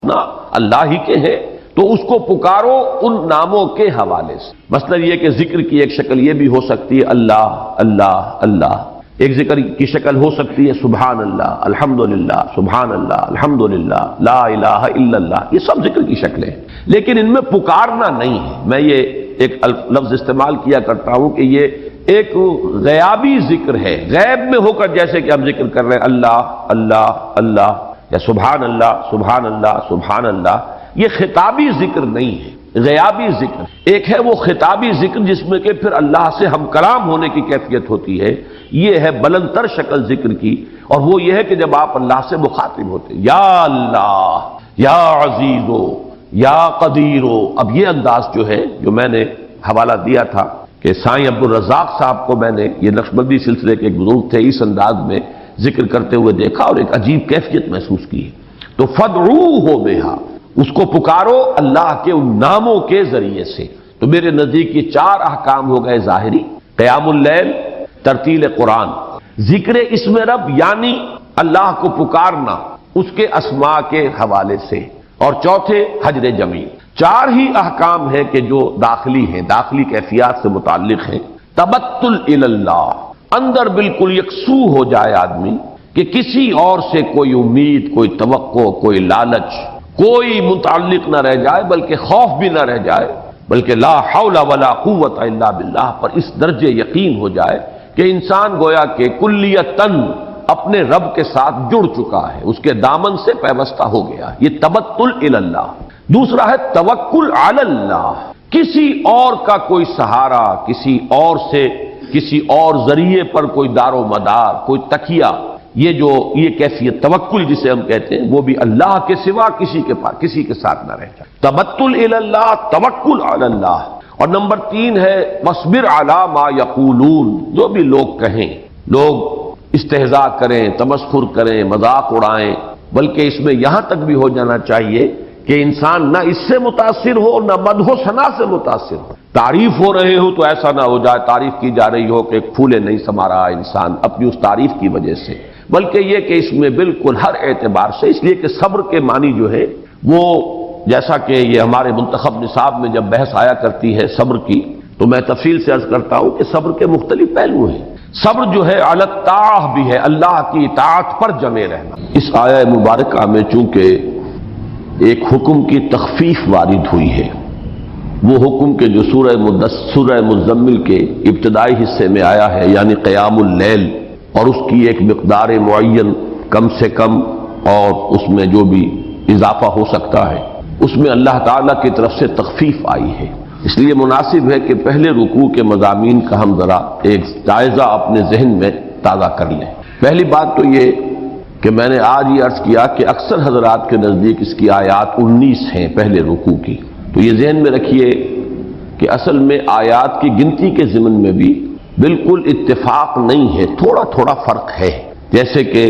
نا اللہ ہی کے ہیں تو اس کو پکارو ان ناموں کے حوالے سے۔ مثلا یہ کہ ذکر کی ایک شکل یہ بھی ہو سکتی ہے اللہ اللہ اللہ، ایک ذکر کی شکل ہو سکتی ہے سبحان اللہ الحمدللہ سبحان اللہ الحمدللہ لا الہ الا اللہ، یہ سب ذکر کی شکلیں ہیں، لیکن ان میں پکارنا نہیں ہے۔ میں یہ ایک لفظ استعمال کیا کرتا ہوں کہ یہ ایک غیابی ذکر ہے، غیب میں ہو کر جیسے کہ ہم ذکر کر رہے ہیں اللہ اللہ اللہ یا سبحان اللہ سبحان اللہ سبحان اللہ، یہ خطابی ذکر نہیں ہے، غیابی ذکر۔ ایک ہے وہ خطابی ذکر جس میں کہ پھر اللہ سے ہم کلام ہونے کی کیفیت ہوتی ہے، یہ ہے بلند تر شکل ذکر کی، اور وہ یہ ہے کہ جب آپ اللہ سے مخاطب ہوتے ہیں یا اللہ یا عزیزو یا قدیرو۔ اب یہ انداز جو ہے جو میں نے حوالہ دیا تھا کہ سائیں عبدالرزاق صاحب کو میں نے یہ نقشبندی سلسلے کے ایک بزرگ تھے اس انداز میں ذکر کرتے ہوئے دیکھا اور ایک عجیب کیفیت محسوس کی۔ تو فدعوہ بہا، اس کو پکارو اللہ کے ان ناموں کے ذریعے سے۔ تو میرے نزدیک یہ چار احکام ہو گئے ظاہری: قیام اللیل، ترتیل قرآن، ذکر اسم رب یعنی اللہ کو پکارنا اس کے اسماء کے حوالے سے، اور چوتھے حجر جمیل۔ چار ہی احکام ہیں کہ جو داخلی ہیں، داخلی کیفیات سے متعلق ہیں۔ تبتل الی اللہ، اندر بالکل یکسو ہو جائے آدمی کہ کسی اور سے کوئی امید، کوئی توقع، کوئی لالچ، کوئی متعلق نہ رہ جائے، بلکہ خوف بھی نہ رہ جائے، بلکہ لا حول ولا قوت الا باللہ پر اس درجے یقین ہو جائے کہ انسان گویا کہ کلیتاً اپنے رب کے ساتھ جڑ چکا ہے، اس کے دامن سے پیوستہ ہو گیا۔ یہ تبتل الی اللہ۔ دوسرا ہے توکل علی اللہ، کسی اور کا کوئی سہارا، کسی اور سے کسی اور ذریعے پر کوئی دار و مدار، کوئی تکیہ، یہ کیفیت توکل جسے ہم کہتے ہیں، وہ بھی اللہ کے سوا کسی کے پاس کسی کے ساتھ نہ رہ جائے۔ تبتل الی اللہ، توکل علی اللہ۔ اور نمبر 3 ہے واصبر علی ما یقولون، جو بھی لوگ کہیں، لوگ استہزاء کریں، تمسخر کریں، مذاق اڑائیں، بلکہ اس میں یہاں تک بھی ہو جانا چاہیے کہ انسان نہ اس سے متاثر ہو نہ مدح و ثنا سے متاثر ہو۔ تعریف ہو رہے ہو تو ایسا نہ ہو جائے تعریف کی جا رہی ہو کہ پھولے نہیں سما رہا انسان اپنی اس تعریف کی وجہ سے، بلکہ یہ کہ اس میں بالکل ہر اعتبار سے، اس لیے کہ صبر کے معنی جو ہے وہ جیسا کہ یہ ہمارے منتخب نصاب میں جب بحث آیا کرتی ہے صبر کی، تو میں تفصیل سے عرض کرتا ہوں کہ صبر کے مختلف پہلو ہیں۔ صبر جو ہے علی الطاعہ بھی ہے، اللہ کی اطاعت پر جمے رہنا۔ اس آیہ مبارکہ میں چونکہ ایک حکم کی تخفیف وارد ہوئی ہے، وہ حکم کے جو سورہ مزمل کے ابتدائی حصے میں آیا ہے، یعنی قیام اللیل، اور اس کی ایک مقدار معین کم سے کم اور اس میں جو بھی اضافہ ہو سکتا ہے، اس میں اللہ تعالیٰ کی طرف سے تخفیف آئی ہے۔ اس لیے مناسب ہے کہ پہلے رکوع کے مضامین کا ہم ذرا ایک جائزہ اپنے ذہن میں تازہ کر لیں۔ پہلی بات تو یہ کہ میں نے آج یہ عرض کیا کہ اکثر حضرات کے نزدیک اس کی آیات 19 ہیں پہلے رکوع کی، تو یہ ذہن میں رکھیے کہ اصل میں آیات کی گنتی کے ضمن میں بھی بالکل اتفاق نہیں ہے، تھوڑا تھوڑا فرق ہے۔ جیسے کہ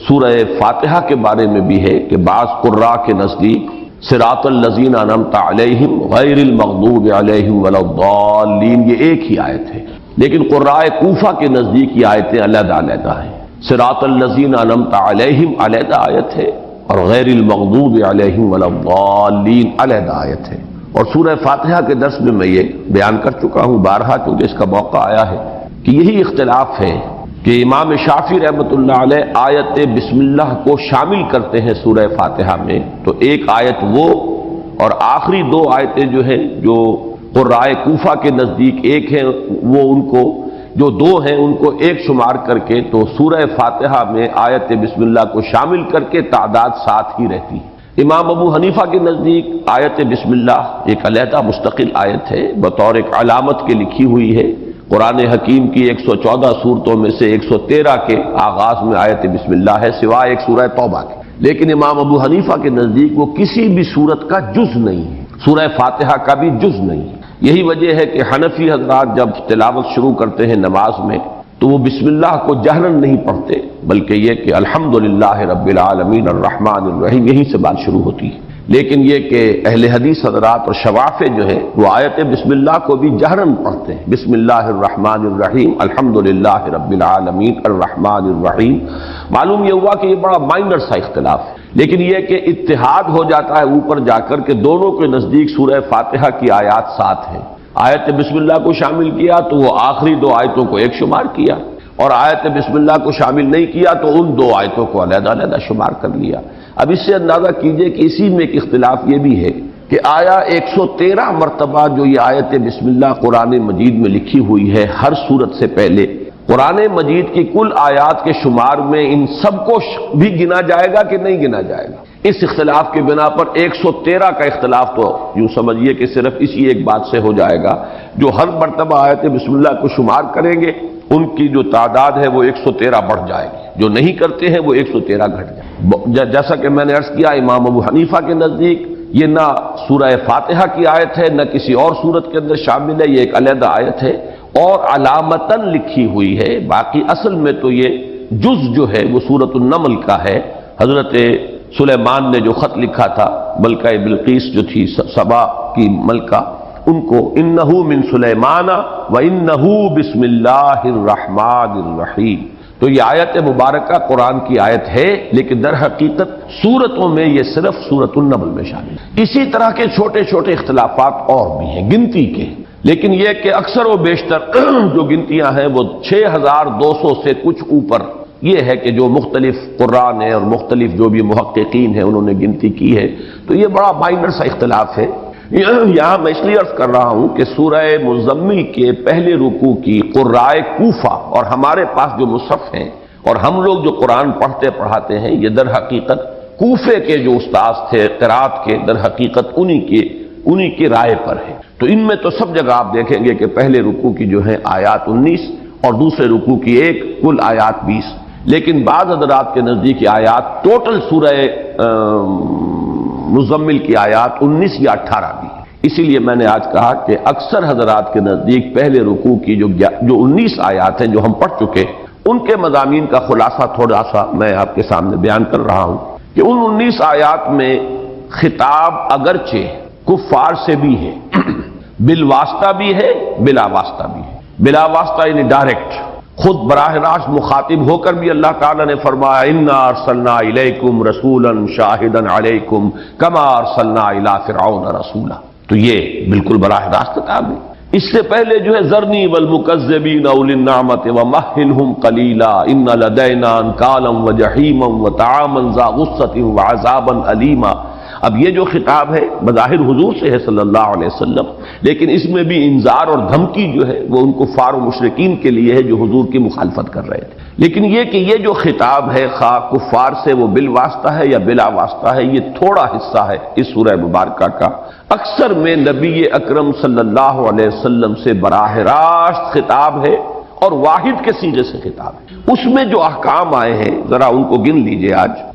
سورہ فاتحہ کے بارے میں بھی ہے کہ بعض قراء کے نزدیک صراط الذین انعمت علیہم غیر المغضوب علیہم ولا الضالین، یہ ایک ہی آیت ہے، لیکن قراء کوفہ کے نزدیک یہ آیتیں علیحدہ علیحدہ ہیں۔ صراط الذین انعمت علیہم علیحدہ آیت ہے اور غیر المغضوب علیہم ولا الضالین علیحدہ آیت ہے۔ اور سورہ فاتحہ کے درس میں یہ بیان کر چکا ہوں بارہا، کیونکہ اس کا موقع آیا ہے کہ یہی اختلاف ہے کہ امام شافعی رحمۃ اللہ علیہ آیت بسم اللہ کو شامل کرتے ہیں سورہ فاتحہ میں، تو ایک آیت وہ اور آخری 2 آیتیں جو ہیں جو قراء کوفہ کے نزدیک ایک ہیں، وہ ان کو جو 2 ہیں ان کو ایک شمار کر کے تو سورہ فاتحہ میں آیت بسم اللہ کو شامل کر کے تعداد 7 ہی رہتی ہے۔ امام ابو حنیفہ کے نزدیک آیت بسم اللہ ایک علیحدہ مستقل آیت ہے، بطور ایک علامت کے لکھی ہوئی ہے۔ قرآن حکیم کی 114 سورتوں میں سے 113 کے آغاز میں آیت بسم اللہ ہے، سوائے ایک سورہ توبہ کے، لیکن امام ابو حنیفہ کے نزدیک وہ کسی بھی سورت کا جز نہیں ہے، سورہ فاتحہ کا بھی جز نہیں ہے۔ یہی وجہ ہے کہ حنفی حضرات جب تلاوت شروع کرتے ہیں نماز میں تو وہ بسم اللہ کو جہرن نہیں پڑھتے، بلکہ یہ کہ الحمدللہ رب العالمین الرحمن الرحیم، یہیں سے بات شروع ہوتی ہے۔ لیکن یہ کہ اہل حدیث حضرات اور شوافع جو ہے وہ آیت بسم اللہ کو بھی جہرن پڑھتے ہیں، بسم اللہ الرحمن الرحیم الحمدللہ رب العالمین الرحمن الرحیم۔ معلوم یہ ہوا کہ یہ بڑا مائنر سا اختلاف ہے، لیکن یہ کہ اتحاد ہو جاتا ہے اوپر جا کر کہ دونوں کے نزدیک سورہ فاتحہ کی آیات 7 ہیں. آیت بسم اللہ کو شامل کیا تو وہ آخری 2 آیتوں کو ایک شمار کیا، اور آیت بسم اللہ کو شامل نہیں کیا تو ان 2 آیتوں کو علیحدہ علیحدہ شمار کر لیا. اب اس سے اندازہ کیجئے کہ اسی میں ایک اختلاف یہ بھی ہے کہ آیا 113 مرتبہ جو یہ آیت بسم اللہ قرآن مجید میں لکھی ہوئی ہے ہر سورت سے پہلے، قرآن مجید کی کل آیات کے شمار میں ان سب کو بھی گنا جائے گا کہ نہیں گنا جائے گا؟ اس اختلاف کی بنا پر 113 کا اختلاف تو یوں سمجھیے کہ صرف اسی ایک بات سے ہو جائے گا، جو ہر مرتبہ آیت بسم اللہ کو شمار کریں گے ان کی جو تعداد ہے وہ 113 بڑھ جائے گی، جو نہیں کرتے ہیں وہ 113 گھٹ جائے. جیسا کہ میں نے عرض کیا امام ابو حنیفہ کے نزدیک یہ نہ سورہ فاتحہ کی آیت ہے نہ کسی اور سورت کے اندر شامل ہے، یہ ایک علیحدہ آیت ہے اور علامتاً لکھی ہوئی ہے. باقی اصل میں تو یہ جز جو ہے وہ سورۃ النمل کا ہے. حضرت سلیمان نے جو خط لکھا تھا ملکہ بلقیس جو تھی سبا کی ملکہ، ان کو انہ من سلیمان و انہ بسم اللہ الرحمن الرحیم. تو یہ آیت مبارکہ قرآن کی آیت ہے لیکن در حقیقت سورتوں میں یہ صرف سورۃ النمل میں شامل ہے. اسی طرح کے چھوٹے چھوٹے اختلافات اور بھی ہیں گنتی کے، لیکن یہ کہ اکثر و بیشتر جو گنتیاں ہیں وہ 6200 سے کچھ اوپر یہ ہے کہ جو مختلف قرآن ہیں اور مختلف جو بھی محققین ہیں انہوں نے گنتی کی ہے. تو یہ بڑا مائنر سا اختلاف ہے. یہاں میں اس لیے عرض کر رہا ہوں کہ سورہ مزمل کے پہلے رکوع کی قرائے کوفہ اور ہمارے پاس جو مصحف ہیں اور ہم لوگ جو قرآن پڑھتے پڑھاتے ہیں یہ در حقیقت کوفے کے جو استاذ تھے قرات کے در حقیقت انہی کی رائے پر ہے. تو ان میں تو سب جگہ آپ دیکھیں گے کہ پہلے رکوع کی جو ہے آیات 19 اور دوسرے رکوع کی کل آیات 20، لیکن بعض حضرات کے نزدیک آیات ٹوٹل سورہ مزمل کی آیات 19 یا 18 بھی ہے. اسی لیے میں نے آج کہا کہ اکثر حضرات کے نزدیک پہلے رکوع کی جو 19 آیات ہیں جو ہم پڑھ چکے ان کے مضامین کا خلاصہ تھوڑا سا میں آپ کے سامنے بیان کر رہا ہوں کہ ان 19 آیات میں خطاب اگرچہ کفار سے بھی ہے، بالواسطہ بھی ہے بلا واسطہ بھی ہے. بلا واسطہ یعنی ڈائریکٹ خود براہ راست مخاطب ہو کر بھی اللہ تعالیٰ نے فرمایا انا ارسلنا الیکم رسولا شاہدا علیکم کما ارسلنا الی فرعون رسولا. تو یہ بالکل براہ راست خطاب ہے. اس سے پہلے جو ہے ذرنی والمکذبین اولی النعمت ومہلہم قلیلا ان لدینا انکالا وجحیما وطعاما ذا غصۃ وعذابا علیما. اب یہ جو خطاب ہے بظاہر حضور سے ہے صلی اللہ علیہ وسلم، لیکن اس میں بھی انذار اور دھمکی جو ہے وہ ان کفار و مشرکین کے لیے ہے جو حضور کی مخالفت کر رہے تھے. لیکن یہ کہ یہ جو خطاب ہے خواہ کفار سے وہ بالواسطہ ہے یا بلا واسطہ ہے، یہ تھوڑا حصہ ہے اس سورہ مبارکہ کا. اکثر میں نبی اکرم صلی اللہ علیہ وسلم سے براہ راست خطاب ہے اور واحد کے صیغے سے خطاب ہے. اس میں جو احکام آئے ہیں ذرا ان کو گن لیجئے.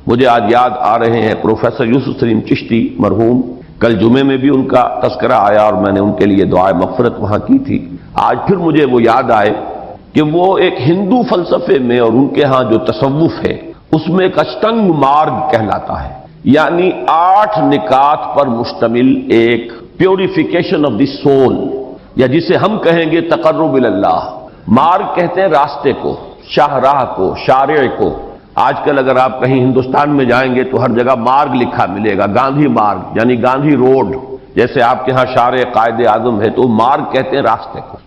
مجھے آج یاد آ رہے ہیں پروفیسر یوسف سلیم چشتی مرحوم، کل جمعے میں بھی ان کا تذکرہ آیا اور میں نے ان کے لیے دعائے مغفرت وہاں کی تھی. آج پھر مجھے وہ یاد آئے کہ وہ ایک ہندو فلسفے میں اور ان کے ہاں جو تصوف ہے اس میں ایک اشٹنگ مارگ کہلاتا ہے، یعنی 8 نکات پر مشتمل ایک پیوریفیکیشن آف دی سول، یا جسے ہم کہیں گے تقرب اللہ. مارگ کہتے ہیں راستے کو، شاہراہ کو، شارع کو. آج کل اگر آپ کہیں ہندوستان میں جائیں گے تو ہر جگہ مارگ لکھا ملے گا، گاندھی مارگ یعنی گاندھی روڈ. جیسے آپ کے ہاں شارع قائد اعظم ہے تو مارگ کہتے ہیں راستے کو.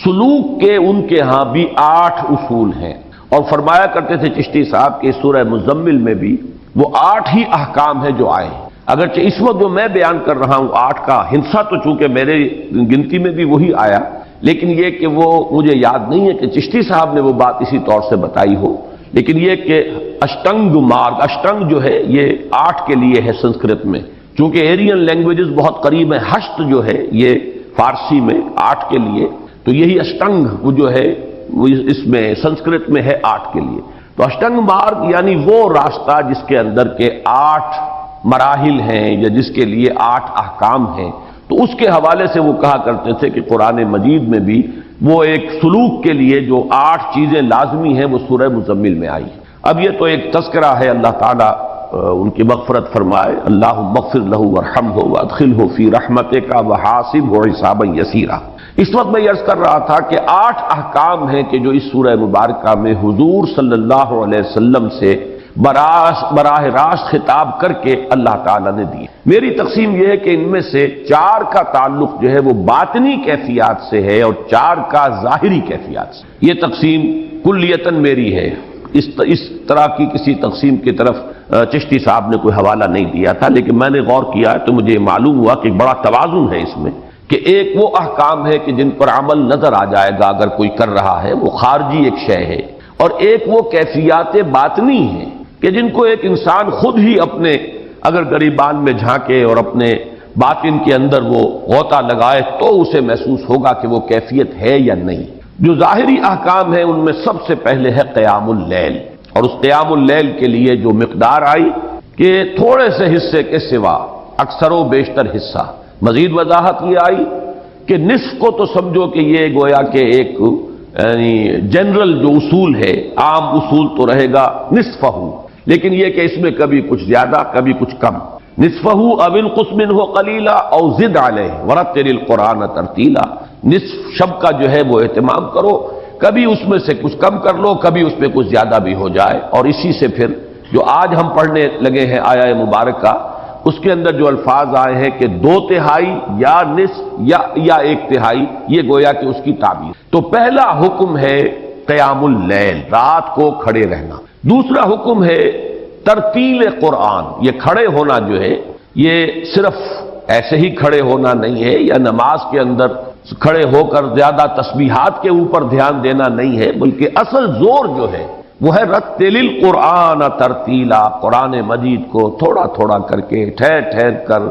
سلوک کے ان کے ہاں بھی 8 اصول ہیں، اور فرمایا کرتے تھے چشتی صاحب کہ سورہ مزمل میں بھی وہ 8 ہی احکام ہیں جو آئے ہیں. اگرچہ اس وقت جو میں بیان کر رہا ہوں 8 کا ہندسہ تو چونکہ میرے گنتی میں بھی وہی آیا، لیکن یہ کہ وہ مجھے یاد نہیں ہے کہ چشتی صاحب نے وہ بات اسی طور سے بتائی ہو. لیکن یہ کہ اشٹنگ مارگ، اشٹنگ جو ہے یہ 8 کے لیے ہے سنسکرت میں، چونکہ ایرین لینگویجز بہت قریب ہیں. ہشت جو ہے یہ فارسی میں 8 کے لیے، تو یہی اشٹنگ وہ جو ہے وہ اس میں سنسکرت میں ہے 8 کے لیے. تو اشٹنگ مارگ یعنی وہ راستہ جس کے اندر کے 8 مراحل ہیں یا جس کے لیے 8 احکام ہیں. تو اس کے حوالے سے وہ کہا کرتے تھے کہ قرآن مجید میں بھی وہ ایک سلوک کے لیے جو 8 چیزیں لازمی ہیں وہ سورہ مزمل میں آئی. اب یہ تو ایک تذکرہ ہے، اللہ تعالیٰ ان کی مغفرت فرمائے. اللہم اغفر لہ وارحمہ وادخلہ فی رحمتک وحاسبہ حسابا یسیرا. اس وقت میں یہ عرض کر رہا تھا کہ 8 احکام ہیں کہ جو اس سورہ مبارکہ میں حضور صلی اللہ علیہ وسلم سے براہ راست خطاب کر کے اللہ تعالیٰ نے دیے۔ میری تقسیم یہ ہے کہ ان میں سے 4 کا تعلق جو ہے وہ باطنی کیفیات سے ہے اور 4 کا ظاہری کیفیات سے۔ یہ تقسیم کلیتاً میری ہے، اس طرح کی کسی تقسیم کی طرف چشتی صاحب نے کوئی حوالہ نہیں دیا تھا، لیکن میں نے غور کیا تو مجھے معلوم ہوا کہ بڑا توازن ہے اس میں، کہ ایک وہ احکام ہے کہ جن پر عمل نظر آ جائے گا اگر کوئی کر رہا ہے، وہ خارجی ایک شے ہے، اور ایک وہ کیفیات باطنی ہیں کہ جن کو ایک انسان خود ہی اپنے اگر گریبان میں جھانکے اور اپنے باطن کے اندر وہ غوطہ لگائے تو اسے محسوس ہوگا کہ وہ کیفیت ہے یا نہیں۔ جو ظاہری احکام ہیں ان میں سب سے پہلے ہے قیام اللیل، اور اس قیام اللیل کے لیے جو مقدار آئی کہ تھوڑے سے حصے کے سوا اکثر و بیشتر حصہ، مزید وضاحت یہ آئی کہ نصف کو تو سمجھو کہ یہ گویا کہ ایک یعنی جنرل جو اصول ہے، عام اصول تو رہے گا نصفہ، لیکن یہ کہ اس میں کبھی کچھ زیادہ کبھی کچھ کم، نصفہ او انقص منہ قلیلا او زد علیہ ورتل القرآن ترتیلا، نصف شب کا جو ہے وہ اہتمام کرو، کبھی اس میں سے کچھ کم کر لو، کبھی اس میں کچھ زیادہ بھی ہو جائے، اور اسی سے پھر جو آج ہم پڑھنے لگے ہیں آیہ مبارکہ، اس کے اندر جو الفاظ آئے ہیں کہ 2/3 یا نصف یا 1/3، یہ گویا کہ اس کی تعبیر۔ تو پہلا حکم ہے قیام اللیل، رات کو کھڑے رہنا۔ دوسرا حکم ہے ترتیل قرآن، یہ کھڑے ہونا جو ہے یہ صرف ایسے ہی کھڑے ہونا نہیں ہے، یا نماز کے اندر کھڑے ہو کر زیادہ تسبیحات کے اوپر دھیان دینا نہیں ہے، بلکہ اصل زور جو ہے وہ ہے رتل القرآن ترتیلا، قرآن مجید کو تھوڑا تھوڑا کر کے ٹھہر ٹھہر کر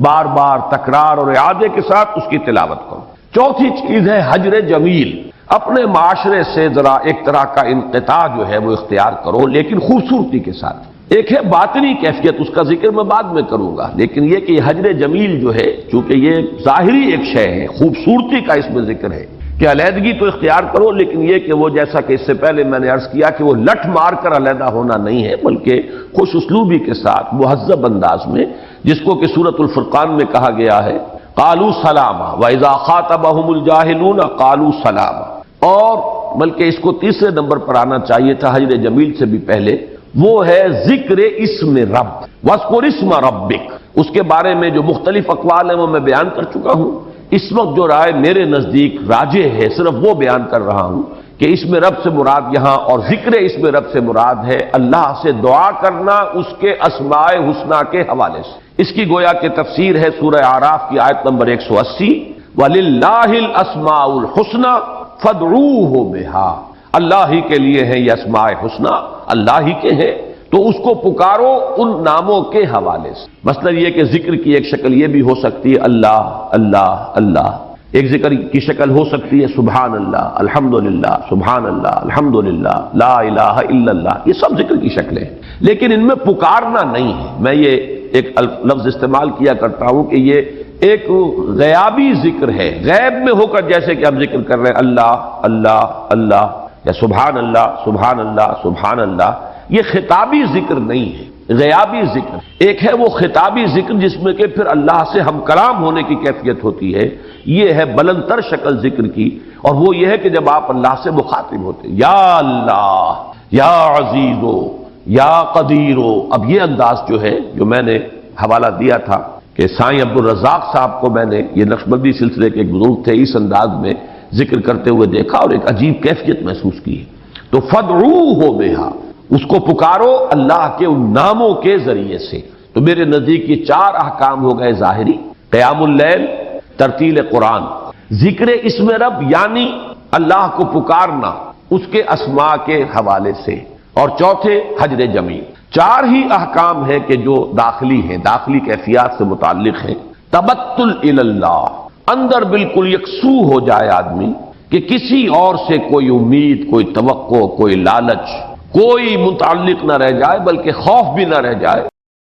بار بار تکرار اور اعادے کے ساتھ اس کی تلاوت کرو۔ چوتھی چیز ہے حجر جمیل، اپنے معاشرے سے ذرا ایک طرح کا انقطاع جو ہے وہ اختیار کرو، لیکن خوبصورتی کے ساتھ۔ ایک ہے باطنی کیفیت، اس کا ذکر میں بعد میں کروں گا، لیکن یہ کہ حجر جمیل جو ہے چونکہ یہ ظاہری ایک شے ہے، خوبصورتی کا اس میں ذکر ہے کہ علیحدگی تو اختیار کرو، لیکن یہ کہ وہ جیسا کہ اس سے پہلے میں نے عرض کیا کہ وہ لٹ مار کر علیحدہ ہونا نہیں ہے، بلکہ خوش اسلوبی کے ساتھ مہذب انداز میں، جس کو کہ سورۃ الفرقان میں کہا گیا ہے قالوا سلاما واذا خاطبهم الجاهلون قالوا سلاما، اور بلکہ اس کو تیسرے نمبر پر آنا چاہیے تھا حجر جمیل سے بھی پہلے، وہ ہے ذکر اسم رب، واذکر اسم ربک، اس کے بارے میں جو مختلف اقوال ہیں وہ میں بیان کر چکا ہوں۔ اس وقت جو رائے میرے نزدیک راجح ہے صرف وہ بیان کر رہا ہوں کہ اسم رب سے مراد یہاں اور ذکر اسم رب سے مراد ہے اللہ سے دعا کرنا اس کے اسماء حسنہ کے حوالے سے۔ اس کی گویا کہ تفسیر ہے سورہ اعراف کی آیت نمبر 180، وَلِلَّهِ الْأَسْمَاءُ الْحُسْنَى فَادْعُوهُ بِهَا، اللہ ہی کے لیے ہیں یہ اسماء حسنہ، اللہ ہی کے ہیں تو اس کو پکارو ان ناموں کے حوالے سے۔ مثلا یہ کہ ذکر کی ایک شکل یہ بھی ہو سکتی ہے اللہ اللہ اللہ، ایک ذکر کی شکل ہو سکتی ہے سبحان اللہ الحمدللہ سبحان اللہ الحمدللہ لا الہ الا اللہ، یہ سب ذکر کی شکلیں ہیں، لیکن ان میں پکارنا نہیں ہے۔ میں یہ ایک لفظ استعمال کیا کرتا ہوں کہ یہ ایک غیابی ذکر ہے، غیب میں ہو کر جیسے کہ ہم ذکر کر رہے ہیں اللہ اللہ اللہ یا سبحان اللہ سبحان اللہ سبحان اللہ، یہ خطابی ذکر نہیں ہے، غیابی ذکر۔ ایک ہے وہ خطابی ذکر جس میں کہ پھر اللہ سے ہم کلام ہونے کی کیفیت ہوتی ہے، یہ ہے بلند تر شکل ذکر کی، اور وہ یہ ہے کہ جب آپ اللہ سے مخاطب ہوتے ہیں یا اللہ یا عزیزو یا قدیرو۔ اب یہ انداز جو ہے جو میں نے حوالہ دیا تھا کہ سائیں عبدالرزاق صاحب کو میں نے، یہ نقشبندی سلسلے کے ایک بزرگ تھے، اس انداز میں ذکر کرتے ہوئے دیکھا اور ایک عجیب کیفیت محسوس کی۔ تو فدعوہ بہا، اس کو پکارو اللہ کے ان ناموں کے ذریعے سے۔ تو میرے نزدیک یہ 4 احکام ہو گئے ظاہری، قیام اللیل، ترتیل قرآن، ذکر اسم رب یعنی اللہ کو پکارنا اس کے اسماء کے حوالے سے، اور چوتھے حجر جمیل۔ 4 ہی احکام ہیں کہ جو داخلی ہیں، داخلی کیفیات سے متعلق ہیں۔ تبتل اللہ، اندر بالکل یکسو ہو جائے آدمی کہ کسی اور سے کوئی امید، کوئی توقع، کوئی لالچ، کوئی متعلق نہ رہ جائے، بلکہ خوف بھی نہ رہ جائے۔